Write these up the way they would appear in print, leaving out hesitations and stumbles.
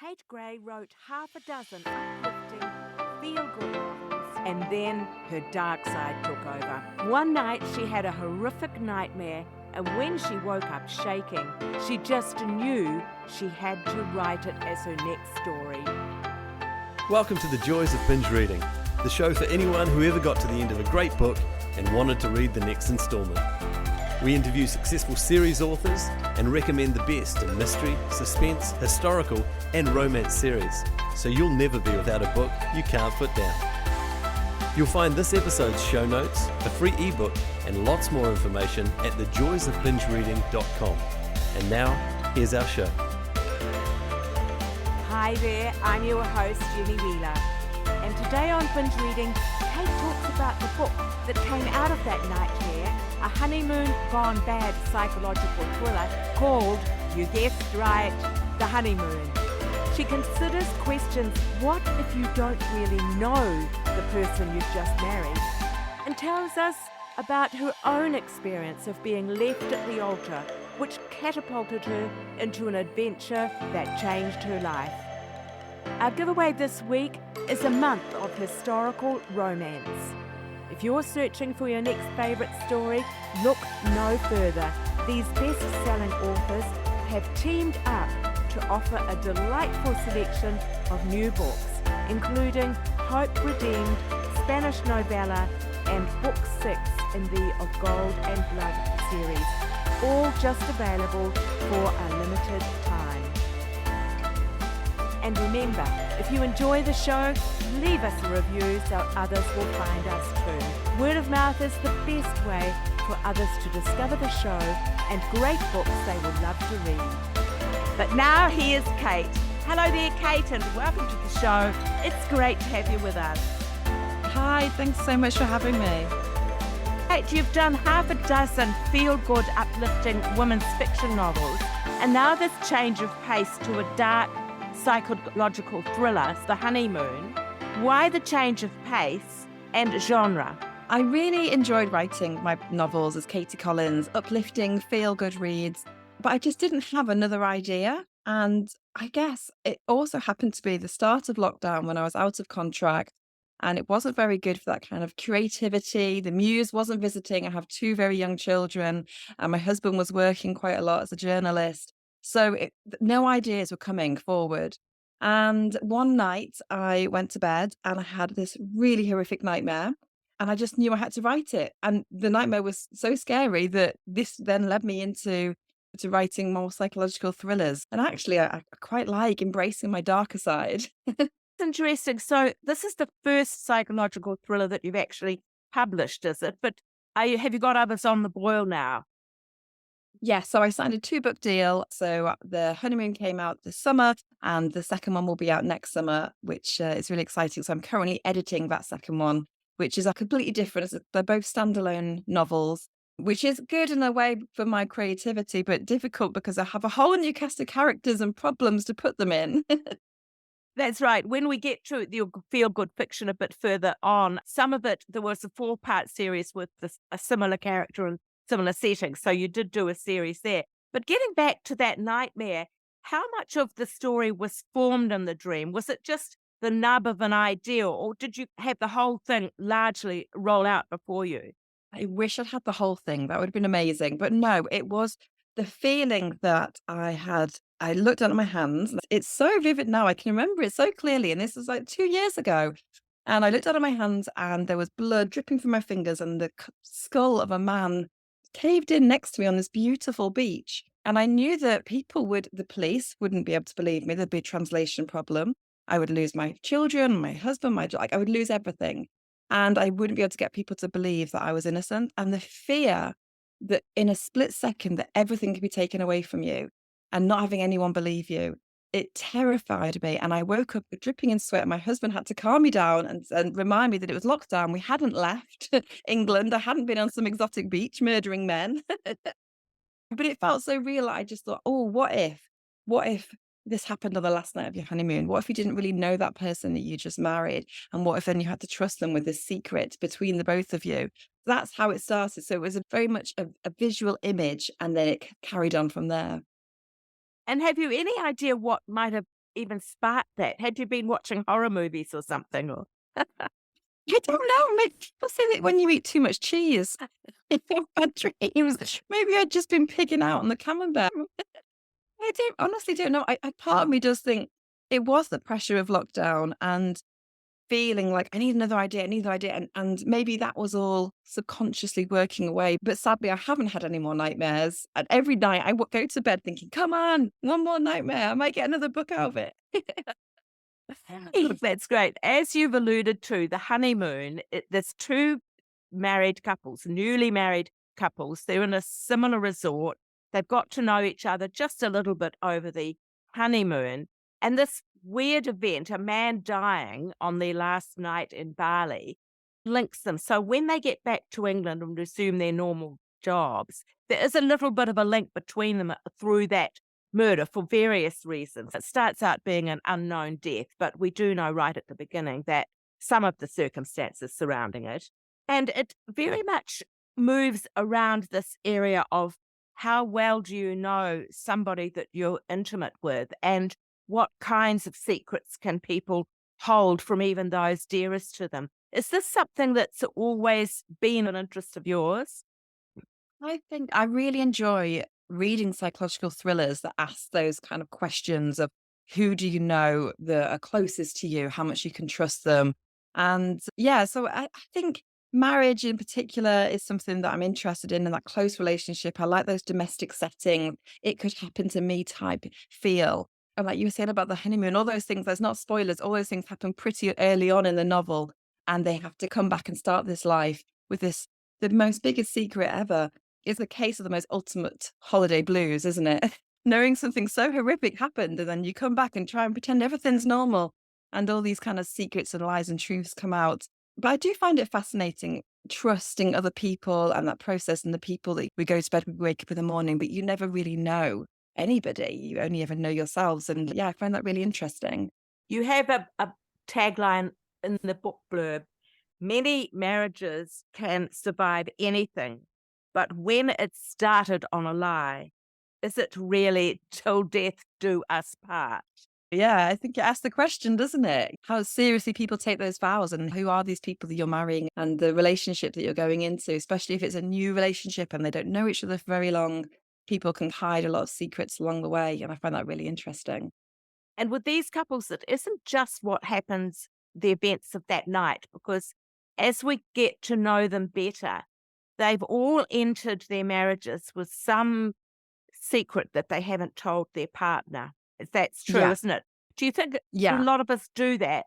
Kate Gray wrote half a dozen uplifting, feel-good novels, and then her dark side took over. One night she had a horrific nightmare, and when she woke up shaking, she just knew she had to write it as her next story. Welcome to the Joys of Binge Reading, the show for anyone who ever got to the end of a great book and wanted to read the next instalment. We interview successful series authors and recommend the best in mystery, suspense, historical and romance series, so you'll never be without a book you can't put down. You'll find this episode's show notes, a free ebook and lots more information at thejoysofbingereading.com. And now, here's our show. Hi there, I'm your host, Jenny Wheeler. And today on Binge Reading, Kate talks about the book that came out of that nightmare, a honeymoon gone bad psychological thriller called, you guessed right, The Honeymoon. She considers questions, what if you don't really know the person you've just married? And tells us about her own experience of being left at the altar, which catapulted her into an adventure that changed her life. Our giveaway this week is a month of historical romance. If you're searching for your next favourite story, look no further. These best-selling authors have teamed up to offer a delightful selection of new books, including Hope Redeemed, Spanish novella, and Book 6 in the Of Gold and Blood series, all just available for a limited time. And remember, if you enjoy the show, leave us a review so others will find us too. Word of mouth is the best way for others to discover the show and great books they would love to read. But now here's Kate. Hello there, Kate, and welcome to the show. It's great to have you with us. Hi, thanks so much for having me. Kate, you've done half a dozen feel-good, uplifting women's fiction novels, and now this change of pace to a dark, psychological thriller, The Honeymoon. Why the change of pace and genre? I really enjoyed writing my novels as Katie Collins, uplifting, feel-good reads, but I just didn't have another idea. And I guess it also happened to be the start of lockdown when I was out of contract, and it wasn't very good for that kind of creativity. The muse wasn't visiting. I have two very young children, and my husband was working quite a lot as a journalist. So no ideas were coming forward. And one night I went to bed and I had this really horrific nightmare. And I just knew I had to write it. And the nightmare was so scary that this then led me into writing more psychological thrillers. And actually, I quite like embracing my darker side. Interesting. So this is the first psychological thriller that you've actually published, is it? But have you got others on the boil now? Yeah, so I signed a 2-book deal. So The Honeymoon came out this summer, and the second one will be out next summer, which is really exciting. So I'm currently editing that second one, which is a completely different. They're both standalone novels, which is good in a way for my creativity, but difficult because I have a whole new cast of characters and problems to put them in. That's right. When we get to the feel-good fiction a bit further on, some of it, there was a 4-part series with a similar character and similar setting. So you did do a series there. But getting back to that nightmare, how much of the story was formed in the dream? Was it just the nub of an idea, or did you have the whole thing largely roll out before you? I wish I'd had the whole thing. That would have been amazing. But no, it was the feeling that I had. I looked down at my hands. It's so vivid now. I can remember it so clearly. And this was like 2 years ago. And I looked down at my hands and there was blood dripping from my fingers and the skull of a man caved in next to me on this beautiful beach. And I knew that the police wouldn't be able to believe me. There'd be a translation problem. I would lose my children, my husband, I would lose everything. And I wouldn't be able to get people to believe that I was innocent. And the fear that in a split second that everything could be taken away from you and not having anyone believe you, it terrified me. And I woke up dripping in sweat. My husband had to calm me down and remind me that it was lockdown. We hadn't left England. I hadn't been on some exotic beach murdering men. But it felt so real. I just thought, oh, what if? What if this happened on the last night of your honeymoon? What if you didn't really know that person that you just married? And what if then you had to trust them with this secret between the both of you? That's how it started. So it was very much a visual image, and then it carried on from there. And have you any idea what might have even sparked that? Had you been watching horror movies or something? Or I don't know. People say that when you eat too much cheese, you have bad dreams. Maybe I'd just been pigging out on the camembert. I don't honestly don't know. Part of me does think it was the pressure of lockdown and feeling like I need another idea, I need another idea. And maybe that was all subconsciously working away. But sadly, I haven't had any more nightmares. And every night I would go to bed thinking, come on, one more nightmare. I might get another book out of it. Look, that's great. As you've alluded to, the honeymoon, there's two married couples, newly married couples. They're in a similar resort. They've got to know each other just a little bit over the honeymoon. And this weird event, a man dying on their last night in Bali, links them. So when they get back to England and resume their normal jobs, there is a little bit of a link between them through that murder for various reasons. It starts out being an unknown death, but we do know right at the beginning that some of the circumstances surrounding it. And it very much moves around this area of how well do you know somebody that you're intimate with, and what kinds of secrets can people hold from even those dearest to them? Is this something that's always been an interest of yours? I think I really enjoy reading psychological thrillers that ask those kind of questions of who do you know that are closest to you, how much you can trust them. And yeah, so I think marriage in particular is something that I'm interested in, and that close relationship. I like those domestic setting, it could happen to me type feel. And like you were saying about the honeymoon, all those things, there's not spoilers, all those things happen pretty early on in the novel. And they have to come back and start this life with this, the most biggest secret ever. It's a case of the most ultimate holiday blues, isn't it? Knowing something so horrific happened, and then you come back and try and pretend everything's normal, and all these kind of secrets and lies and truths come out. But I do find it fascinating trusting other people and that process, and the people that we go to bed, we wake up in the morning, but you never really know anybody. You only ever know yourselves. And yeah, I find that really interesting. You have a tagline in the book blurb: many marriages can survive anything, but when it's started on a lie, is it really till death do us part? Yeah, I think it asks the question, doesn't it? How seriously people take those vows, and who are these people that you're marrying, and the relationship that you're going into, especially if it's a new relationship and they don't know each other for very long. People can hide a lot of secrets along the way. And I find that really interesting. And with these couples, it isn't just what happens, the events of that night, because as we get to know them better, they've all entered their marriages with some secret that they haven't told their partner. That's true, Yeah. isn't it? Do you think a Yeah. lot of us do that?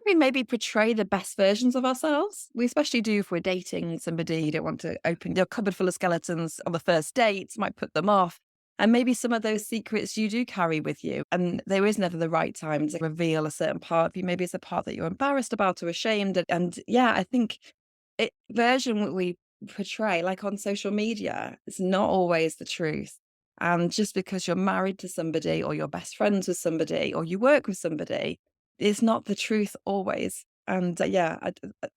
We maybe portray the best versions of ourselves. We especially do if we're dating somebody. You don't want to open your cupboard full of skeletons on the first date, might put them off. And maybe some of those secrets you do carry with you. And there is never the right time to reveal a certain part of you. Maybe it's a part that you're embarrassed about or ashamed. And yeah, I think version we portray, like on social media, it's not always the truth. And just because you're married to somebody, or you're best friends with somebody, or you work with somebody, it's not the truth always. And yeah,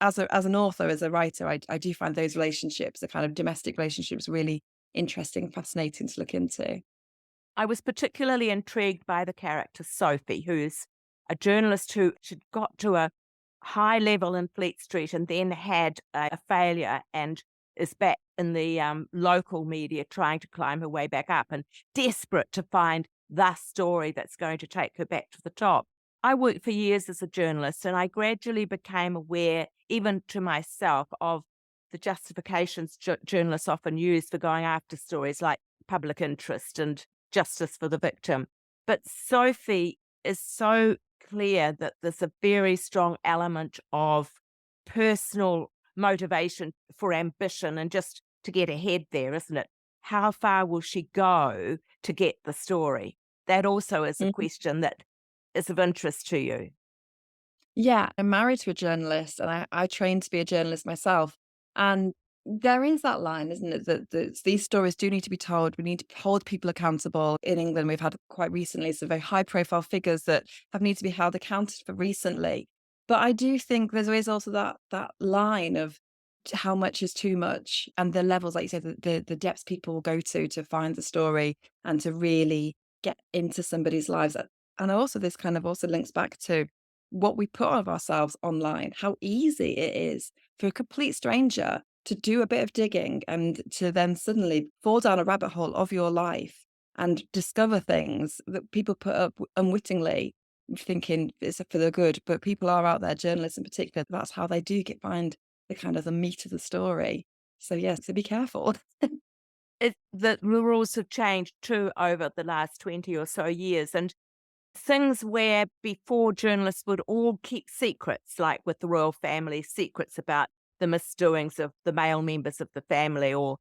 as an author, as a writer, I do find those relationships, the kind of domestic relationships, really interesting, fascinating to look into. I was particularly intrigued by the character Sophie, who's a journalist who had got to a high level in Fleet Street and then had a failure, and is back in the local media trying to climb her way back up and desperate to find the story that's going to take her back to the top. I worked for years as a journalist, and I gradually became aware, even to myself, of the justifications journalists often use for going after stories like public interest and justice for the victim. But Sophie is so clear that there's a very strong element of personal motivation for ambition and just to get ahead there, isn't it? How far will she go to get the story? That also is a Mhm. question that is of interest to you. Yeah, I'm married to a journalist, and I trained to be a journalist myself. And there is that line, isn't it? That these stories do need to be told. We need to hold people accountable. In England, we've had quite recently some very high profile figures that have need to be held accountable for recently. But I do think there is also that line of how much is too much, and the levels, like you said, the depths people will go to find the story and to really get into somebody's lives. And also this kind of also links back to what we put of ourselves online, how easy it is for a complete stranger to do a bit of digging and to then suddenly fall down a rabbit hole of your life and discover things that people put up unwittingly, thinking it's for the good. But people are out there, journalists in particular, that's how they do find the kind of the meat of the story. So yes, so be careful. The rules have changed too over the last 20 or so years. And things where before journalists would all keep secrets, like with the royal family, secrets about the misdoings of the male members of the family, or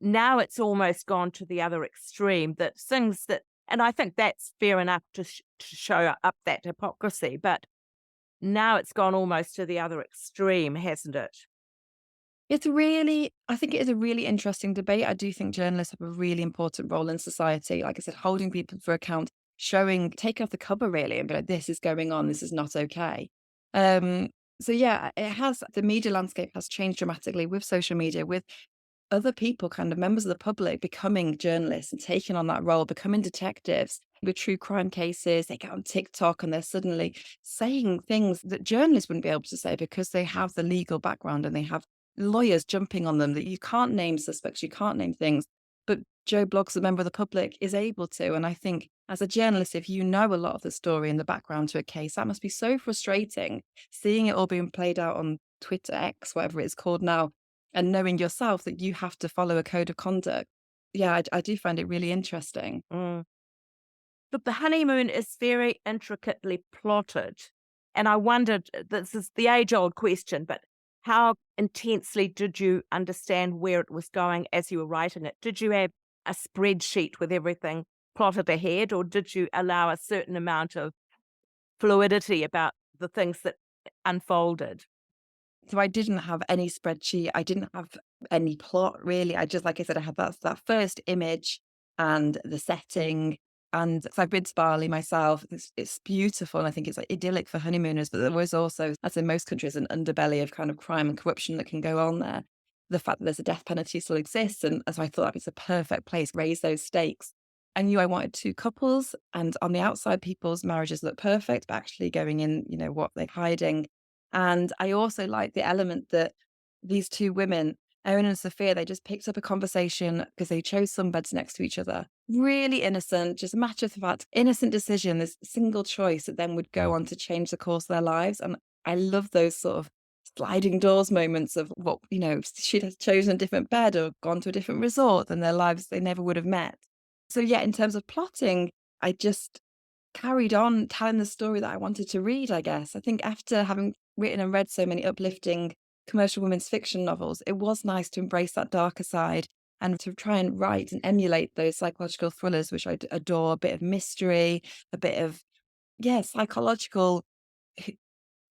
now it's almost gone to the other extreme, that things that, and I think that's fair enough to show up that hypocrisy, but now it's gone almost to the other extreme, hasn't it? I think it is a really interesting debate. I do think journalists have a really important role in society. Like I said, holding people for account, take off the cover really and be like, this is going on, this is not okay. Um, so yeah, the media landscape has changed dramatically with social media, with other people, kind of members of the public, becoming journalists and taking on that role, becoming detectives with true crime cases. They get on TikTok and they're suddenly saying things that journalists wouldn't be able to say because they have the legal background and they have lawyers jumping on them, that you can't name suspects, you can't name things. But Joe Bloggs, a member of the public, is able to. And I think as a journalist, if you know a lot of the story and the background to a case, that must be so frustrating, seeing it all being played out on Twitter, X, whatever it's called now, and knowing yourself that you have to follow a code of conduct. Yeah, I do find it really interesting. Mm. But the honeymoon is very intricately plotted. And I wondered, this is the age old question, but how intensely did you understand where it was going as you were writing it? Did you have a spreadsheet with everything plotted ahead, or did you allow a certain amount of fluidity about the things that unfolded? So I didn't have any spreadsheet. I didn't have any plot really. I just, like I said, I had that first image and the setting. And so I've been to Bali myself. It's beautiful. And I think it's like idyllic for honeymooners. But there was also, as in most countries, an underbelly of kind of crime and corruption that can go on there. The fact that there's a death penalty still exists. And so I thought that was a perfect place, raise those stakes. I knew I wanted two couples, and on the outside, people's marriages look perfect, but actually going in, what they're hiding. And I also like the element that these two women, Erin and Sophia, they just picked up a conversation because they chose sunbeds next to each other. Really innocent, just a matter of fact, innocent decision, this single choice that then would go on to change the course of their lives. And I love those sort of sliding doors moments of what, she'd have chosen a different bed or gone to a different resort than their lives they never would have met. So yeah, in terms of plotting, I just carried on telling the story that I wanted to read, I guess. I think after having written and read so many uplifting commercial women's fiction novels, it was nice to embrace that darker side and to try and write and emulate those psychological thrillers, which I adore, a bit of mystery, a bit of, yeah, psychological,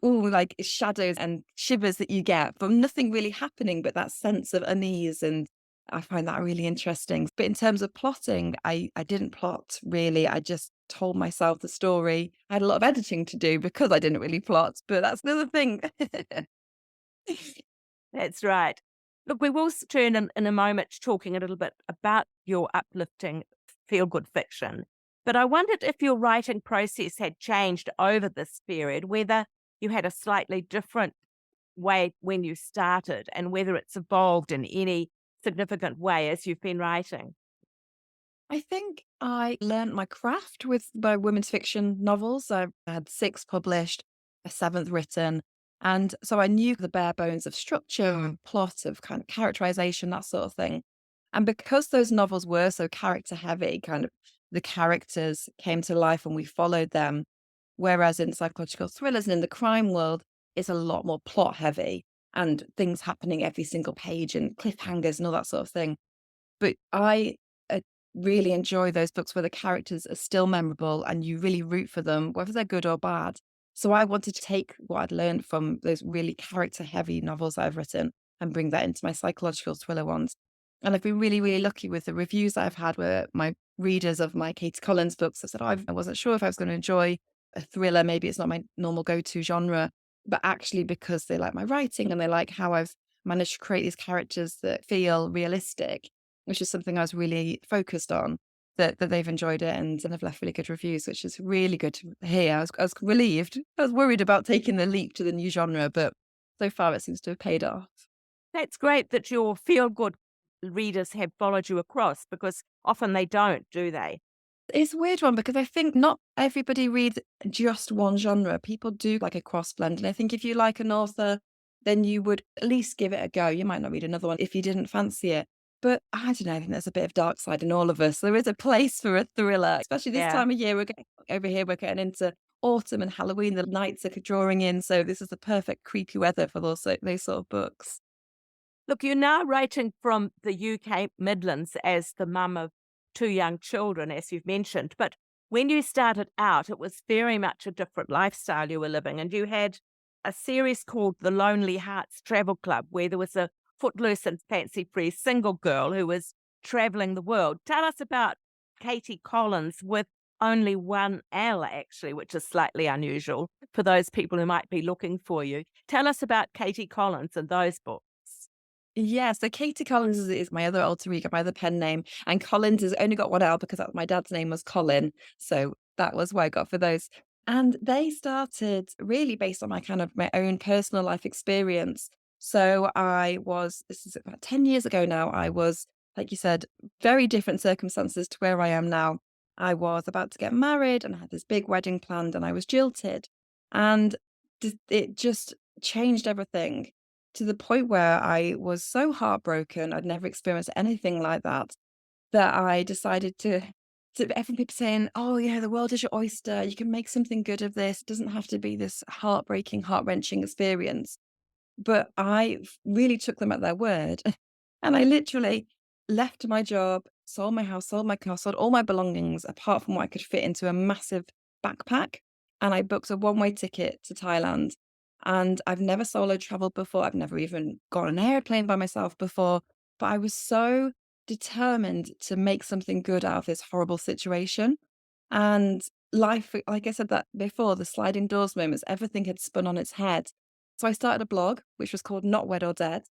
like shadows and shivers that you get from nothing really happening, but that sense of unease. And I find that really interesting. But in terms of plotting, I didn't plot really. I just told myself the story. I had a lot of editing to do because I didn't really plot, but that's another thing. That's right. Look, we will turn in a moment to talking a little bit about your uplifting feel good fiction. But I wondered if your writing process had changed over this period, whether you had a slightly different way when you started and whether it's evolved in any significant way as you've been writing. I think I learned my craft with my women's fiction novels. I had 6 published, a 7th written. And so I knew the bare bones of structure and plot, of kind of characterization, that sort of thing. And because those novels were so character heavy, kind of the characters came to life and we followed them. Whereas in psychological thrillers and in the crime world, it's a lot more plot heavy and things happening every single page and cliffhangers and all that sort of thing. But I really enjoy those books where the characters are still memorable and you really root for them, whether they're good or bad. So I wanted to take what I'd learned from those really character heavy novels I've written and bring that into my psychological thriller ones. And I've been really, really lucky with the reviews I've had where my readers of my Katie Collins books have said, I wasn't sure if I was going to enjoy a thriller. Maybe it's not my normal go-to genre, but actually because they like my writing and they like how I've managed to create these characters that feel realistic, which is something I was really focused on. that they've enjoyed it and have left really good reviews, which is really good to hear. I was relieved. I was worried about taking the leap to the new genre, but so far it seems to have paid off. That's great that your feel-good readers have followed you across, because often they don't, do they? It's a weird one because I think not everybody reads just one genre. People do like a cross blend. And I think if you like an author, then you would at least give it a go. You might not read another one if you didn't fancy it. But I don't know, I think there's a bit of dark side in all of us. There is a place for a thriller, especially this Yeah. time of year. Over here, we're getting into autumn and Halloween. The nights are drawing in. So this is the perfect creepy weather for those sort of books. Look, you're now writing from the UK Midlands as the mum of two young children, as you've mentioned. But when you started out, it was very much a different lifestyle you were living. And you had a series called The Lonely Hearts Travel Club, where there was a footloose and fancy free single girl who was traveling the world. Tell us about Katie Collins with only one L, actually, which is slightly unusual for those people who might be looking for you. Tell us about Katie Collins and those books. Yeah, so Katie Collins is my other alter ego, my other pen name, and Collins has only got one L because my dad's name was Colin, so that was what I got for those. And they started really based on my own personal life experience. So this is about 10 years ago now, I was, like you said, very different circumstances to where I am now. I was about to get married and I had this big wedding planned and I was jilted. And it just changed everything to the point where I was so heartbroken. I'd never experienced anything like that, that I decided to everyone kept saying, "Oh yeah, the world is your oyster. You can make something good of this. It doesn't have to be this heartbreaking, heart-wrenching experience." But really took them at their word. And I literally left my job, sold my house, sold my car, sold all my belongings apart from what I could fit into a massive backpack. And I booked a one-way ticket to Thailand. And I've never solo traveled before. I've never even gone on an airplane by myself before. But I was so determined to make something good out of this horrible situation. And life, like I said that before, the sliding doors moments, everything had spun on its head. So I started a blog, which was called Not Wed or Dead.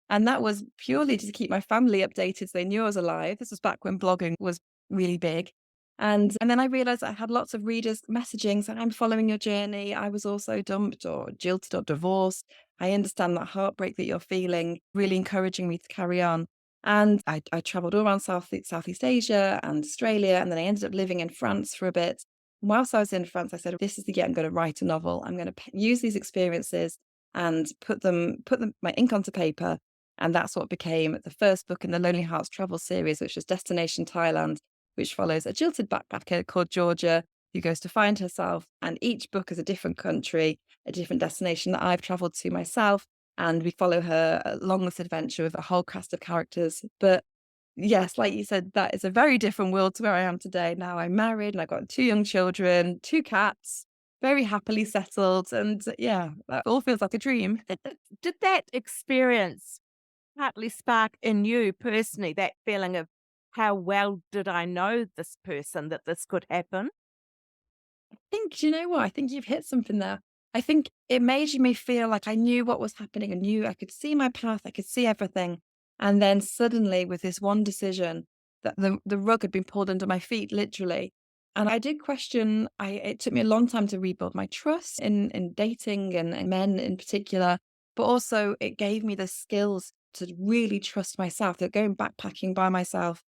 And that was purely to keep my family updated so they knew I was alive. This was back when blogging was really big. And then I realized I had lots of readers messaging saying, "I'm following your journey. I was also dumped or jilted or divorced. I understand that heartbreak that you're feeling," really encouraging me to carry on. And I traveled all around Southeast Asia and Australia. And then I ended up living in France for a bit. And whilst I was in France, I said, "This is the year I'm going to write a novel. I'm going to use these experiences and put my ink onto paper." And that's what became the first book in the Lonely Hearts travel series, which was Destination Thailand, which follows a jilted backpacker called Georgia who goes to find herself. And each book is a different country, a different destination that I've traveled to myself. And we follow her along this adventure with a whole cast of characters. But yes, like you said, that is a very different world to where I am today. Now I'm married and I've got two young children, two cats, very happily settled. And yeah, that all feels like a dream. Did that experience partly spark in you personally that feeling of how well did I know this person that this could happen? Do you know what? I think you've hit something there. I think it made me feel like I knew what was happening. I knew I could see my path. I could see everything. And then suddenly, with this one decision, that the rug had been pulled under my feet, literally. And I did question. It took me a long time to rebuild my trust in dating and men in particular, but also it gave me the skills to really trust myself. That going backpacking by myself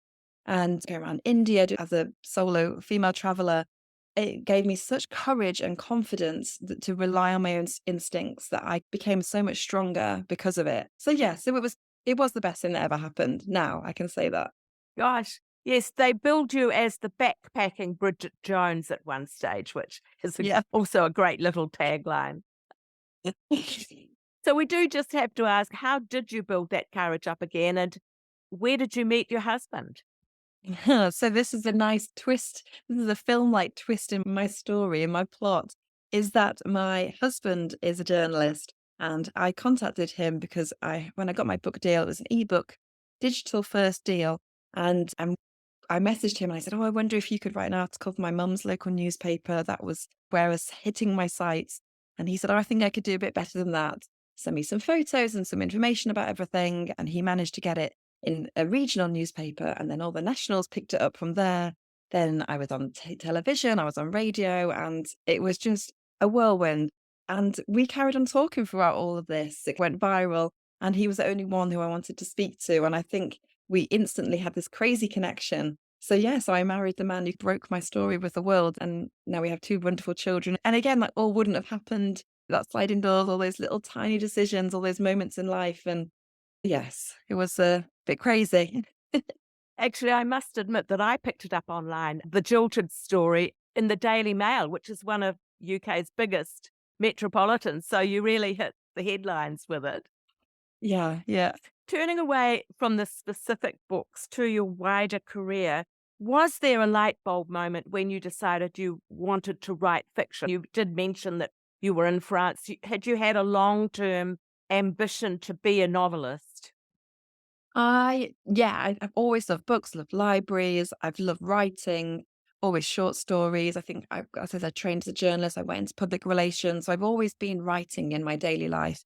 and going around India as a solo female traveler, it gave me such courage and confidence to rely on my own instincts that I became so much stronger because of it. So yes, it was the best thing that ever happened. Now I can say that. Gosh, yes, they billed you as the backpacking Bridget Jones at one stage, which is Yeah. also a great little tagline. So we do just have to ask, how did you build that courage up again, and where did you meet your husband? So this is a nice twist. This is a film-like twist in my story, in my plot, is that my husband is a journalist, and I contacted him because when I got my book deal, it was an ebook, digital first deal, and I messaged him and I said, "Oh, I wonder if you could write an article for my mum's local newspaper." That was where I was hitting my sights. And he said, "Oh, I think I could do a bit better than that. Send me some photos and some information about everything." And he managed to get it in a regional newspaper. And then all the nationals picked it up from there. Then I was on television, I was on radio, and it was just a whirlwind. And we carried on talking throughout all of this. It went viral, and he was the only one who I wanted to speak to. And I think we instantly had this crazy connection. So, yes, I married the man who broke my story with the world. And now we have two wonderful children. And again, that all wouldn't have happened. That sliding doors, all those little tiny decisions, all those moments in life. And yes, it was a bit crazy. Actually, I must admit that I picked it up online, the Jilted story, in the Daily Mail, which is one of UK's biggest metropolitans. So you really hit the headlines with it. Yeah, yeah. Turning away from the specific books to your wider career, was there a light bulb moment when you decided you wanted to write fiction? You did mention that you were in France. Had you had a long-term ambition to be a novelist? I've always loved books, loved libraries. I've loved writing, always short stories. I think as I said, I trained as a journalist. I went into public relations. So I've always been writing in my daily life,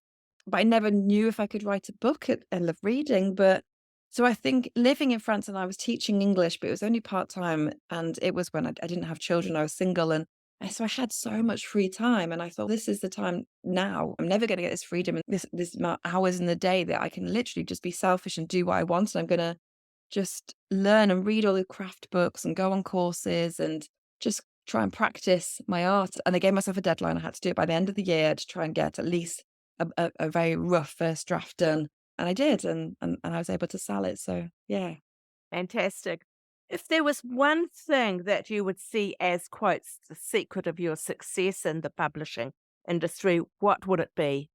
but I never knew if I could write a book. I love reading, but so I think living in France and I was teaching English, but it was only part time, and it was when I didn't have children. I was single, and so I had so much free time, and I thought, this is the time now. I'm never going to get this freedom and this amount of hours in the day that I can literally just be selfish and do what I want. And I'm going to just learn and read all the craft books and go on courses and just try and practice my art. And I gave myself a deadline. I had to do it by the end of the year to try and get at least a very rough first draft done. And I did, and I was able to sell it. So yeah. Fantastic. If there was one thing that you would see as, quotes, the secret of your success in the publishing industry, what would it be?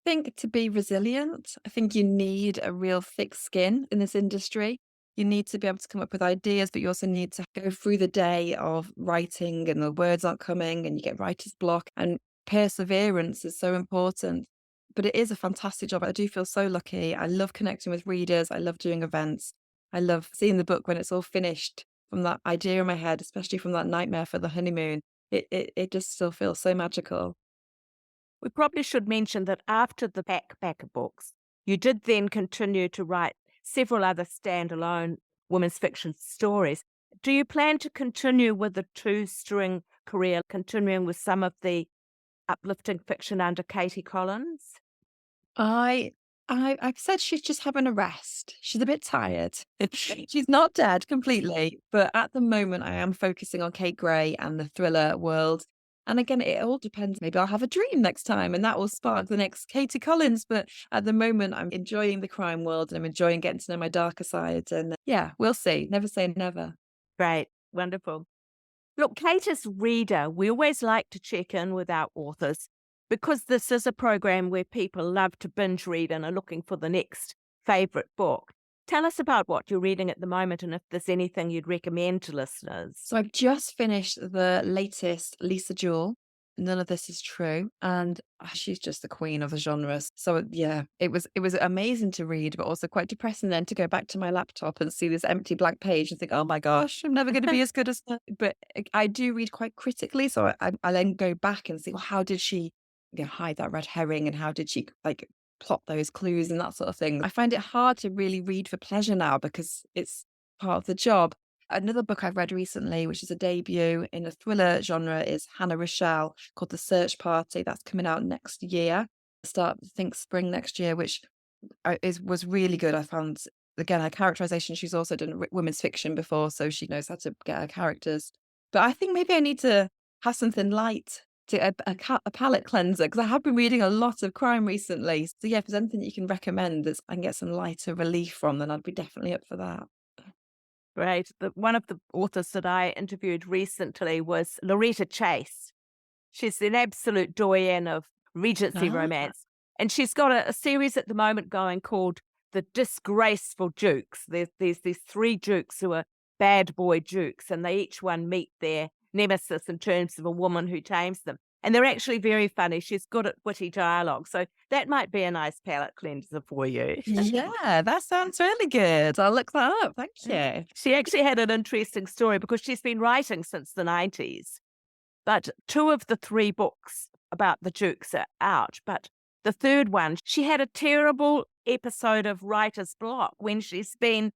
Think to be resilient, I think you need a real thick skin in this industry. You need to be able to come up with ideas, but you also need to go through the day of writing and the words aren't coming and you get writer's block, and perseverance is so important. But it is a fantastic job. I do feel so lucky. I love connecting with readers. I love doing events. I love seeing the book when it's all finished, from that idea in my head, especially from that nightmare for the honeymoon. It just still feels so magical. We probably should mention that after the backpacker books, you did then continue to write several other standalone women's fiction stories. Do you plan to continue with the two-string career, continuing with some of the uplifting fiction under Katie Collins? I I've said she's just having a rest. She's a bit tired. She's not dead completely, but at the moment I am focusing on Kate Gray and the thriller world. And again, it all depends. Maybe I'll have a dream next time and that will spark the next Katie Collins. But at the moment, I'm enjoying the crime world and I'm enjoying getting to know my darker side. And yeah, we'll see. Never say never. Great, wonderful. Look, Kate is reader. We always like to check in with our authors because this is a program where people love to binge read and are looking for the next favourite book. Tell us about what you're reading at the moment and if there's anything you'd recommend to listeners. So I've just finished the latest Lisa Jewell. None of this is true, and she's just the queen of the genres. So yeah, it was amazing to read, but also quite depressing then to go back to my laptop and see this empty blank page and think, oh my gosh, I'm never going to be as good as her. But I do read quite critically, so I then go back and see, well, how did she hide that red herring, and how did she plot those clues and that sort of thing. I find it hard to really read for pleasure now because it's part of the job. Another book I've read recently, which is a debut in a thriller genre, is Hannah Rochelle, called The Search Party. That's coming out next year. Start, I think, spring next year, which was really good. I found, again, her characterization. She's also done women's fiction before, so she knows how to get her characters. But I think maybe I need to have something light, to a palate cleanser, because I have been reading a lot of crime recently. So yeah, if there's anything you can recommend that I can get some lighter relief from, then I'd be definitely up for that. Great. One of the authors that I interviewed recently was Loretta Chase. She's an absolute doyen of Regency Ah. romance. And she's got a series at the moment going called The Disgraceful Dukes. There's these three dukes who are bad boy dukes, and they each one meet their nemesis in terms of a woman who tames them. And they're actually very funny. She's good at witty dialogue. So that might be a nice palate cleanser for you. Yeah, that sounds really good. I'll look that up. Thank you. She actually had an interesting story because she's been writing since the 90s. But two of the three books about the Dukes are out. But the third one, she had a terrible episode of writer's block when she's been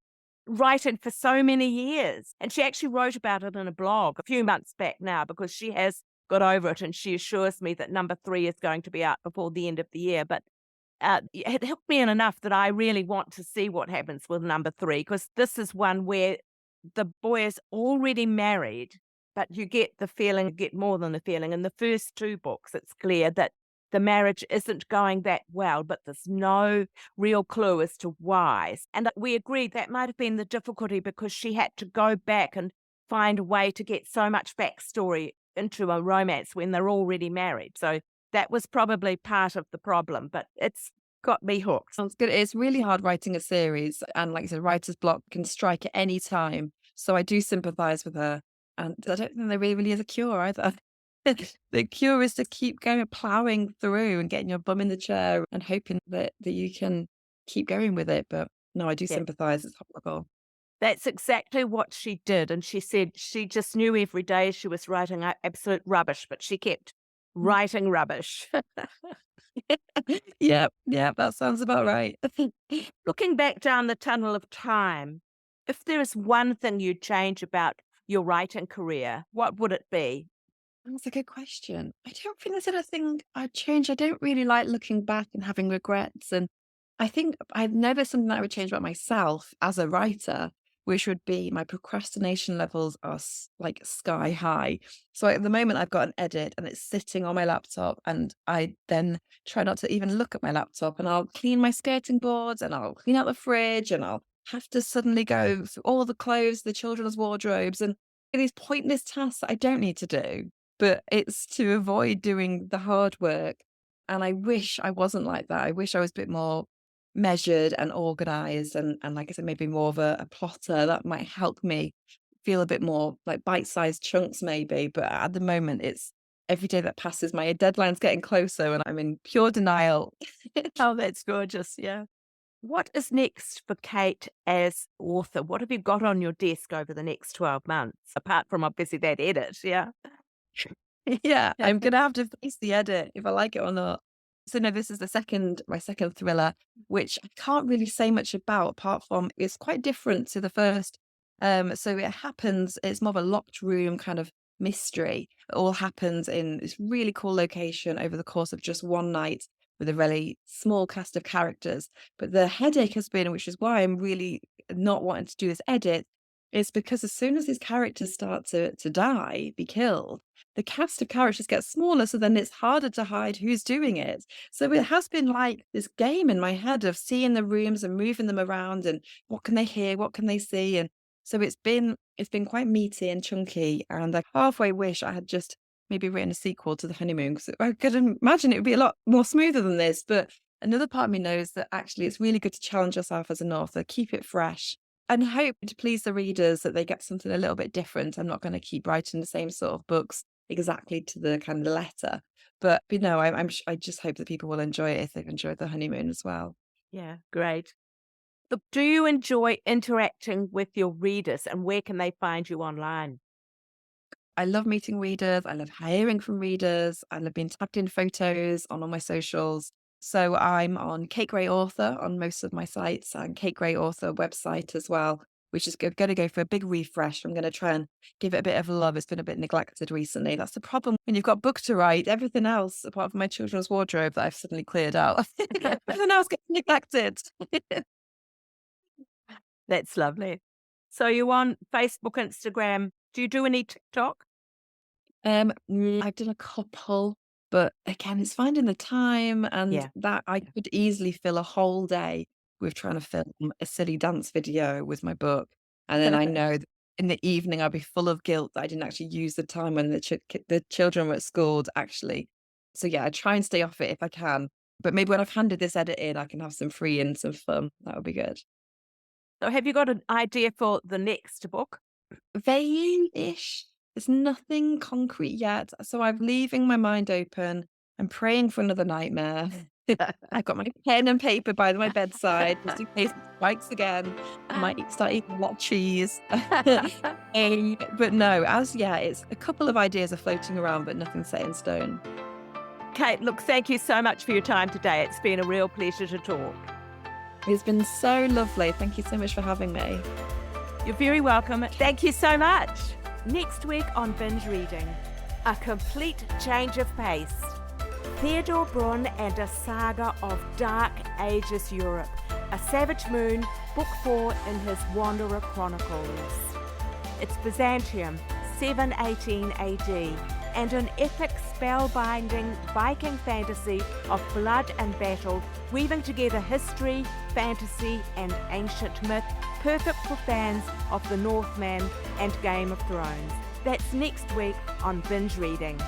writing for so many years. And she actually wrote about it in a blog a few months back now, because she has got over it, and she assures me that number 3 is going to be out before the end of the year. But it helped me in enough that I really want to see what happens with number 3, because this is one where the boy is already married, but you get the feeling, you get more than the feeling. In the first 2 books, it's clear that the marriage isn't going that well, but there's no real clue as to why. And we agreed that might have been the difficulty, because she had to go back and find a way to get so much backstory into a romance when they're already married. So that was probably part of the problem, but it's got me hooked. Sounds good. It's really hard writing a series. And like I said, writer's block can strike at any time. So I do sympathize with her. And I don't think there really is a cure either. The cure is to keep going, plowing through and getting your bum in the chair and hoping that you can keep going with it. But no, I do Yeah. sympathize. It's horrible. That's exactly what she did. And she said she just knew every day she was writing absolute rubbish, but she kept writing rubbish. Yeah, that sounds about right. Looking back down the tunnel of time, if there is one thing you'd change about your writing career, what would it be? That's a good question. I don't think there's anything I'd change. I don't really like looking back and having regrets. And I think I've never something that I would change about myself as a writer, which would be my procrastination levels are like sky high. So at the moment, I've got an edit and it's sitting on my laptop, and I then try not to even look at my laptop, and I'll clean my skirting boards and I'll clean out the fridge, and I'll have to suddenly go through all the clothes, the children's wardrobes, and these pointless tasks that I don't need to do, but it's to avoid doing the hard work. And I wish I wasn't like that. I wish I was a bit more measured and organized, and like I said, maybe more of a plotter. That might help me feel a bit more like bite-sized chunks maybe. But at the moment, it's every day that passes, my deadline's getting closer and I'm in pure denial. Oh, that's gorgeous. Yeah. What is next for Kate as author? What have you got on your desk over the next 12 months, apart from obviously that edit? Yeah. Yeah, I'm gonna have to face the edit if I like it or not. So no, this is my second thriller, which I can't really say much about apart from it's quite different to the first. So it's more of a locked room kind of mystery. It all happens in this really cool location over the course of just one night with a really small cast of characters. But the headache has been, which is why I'm really not wanting to do this edit, is because as soon as these characters start to die, be killed, the cast of characters gets smaller, so then it's harder to hide who's doing it. So it has been like this game in my head of seeing the rooms and moving them around, and what can they hear, what can they see, and so it's been quite meaty and chunky, and I halfway wish I had just maybe written a sequel to The Honeymoon, because I could imagine it would be a lot more smoother than this. But another part of me knows that actually it's really good to challenge yourself as an author, keep it fresh, and hope to please the readers that they get something a little bit different. I'm not going to keep writing the same sort of books exactly to the kind of letter. But no, I just hope that people will enjoy it if they've enjoyed The Honeymoon as well. Yeah, great. Look, do you enjoy interacting with your readers, and where can they find you online? I love meeting readers. I love hearing from readers. I love being tagged in photos on all my socials. So I'm on Kate Gray Author on most of my sites, and Kate Gray Author website as well, which is going to go for a big refresh. I'm going to try and give it a bit of love. It's been a bit neglected recently. That's the problem when you've got books to write. Everything else, apart from my children's wardrobe that I've suddenly cleared out, everything else gets neglected. That's lovely. So you on Facebook, Instagram? Do you do any TikTok? I've done a couple, but again, it's finding the time, and Yeah. that I could easily fill a whole day with trying to film a silly dance video with my book. And then I know that in the evening I'll be full of guilt that I didn't actually use the time when the children were at school to actually. So yeah, I try and stay off it if I can. But maybe when I've handed this edit in, I can have some free and some fun. That would be good. So have you got an idea for the next book? Vague-ish. There's nothing concrete yet. So I'm leaving my mind open. I'm praying for another nightmare. I've got my pen and paper by my bedside just in case it strikes again. I might start eating a lot of cheese. But no, as yet, it's a couple of ideas are floating around, but nothing set in stone. Kate, look, thank you so much for your time today. It's been a real pleasure to talk. It's been so lovely. Thank you so much for having me. You're very welcome. Thank you so much. Next week on Binge Reading, a complete change of pace. Theodore Brunn and a saga of Dark Ages Europe. A Savage Moon, Book 4 in his Wanderer Chronicles. It's Byzantium, 718 AD, and an epic spellbinding Viking fantasy of blood and battle, weaving together history, fantasy, and ancient myth, perfect for fans of the Northman and Game of Thrones. That's next week on Binge Reading.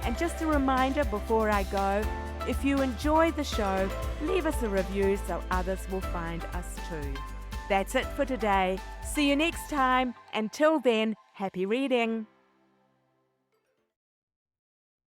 And just a reminder before I go, if you enjoy the show, leave us a review so others will find us too. That's it for today. See you next time. Until then, happy reading.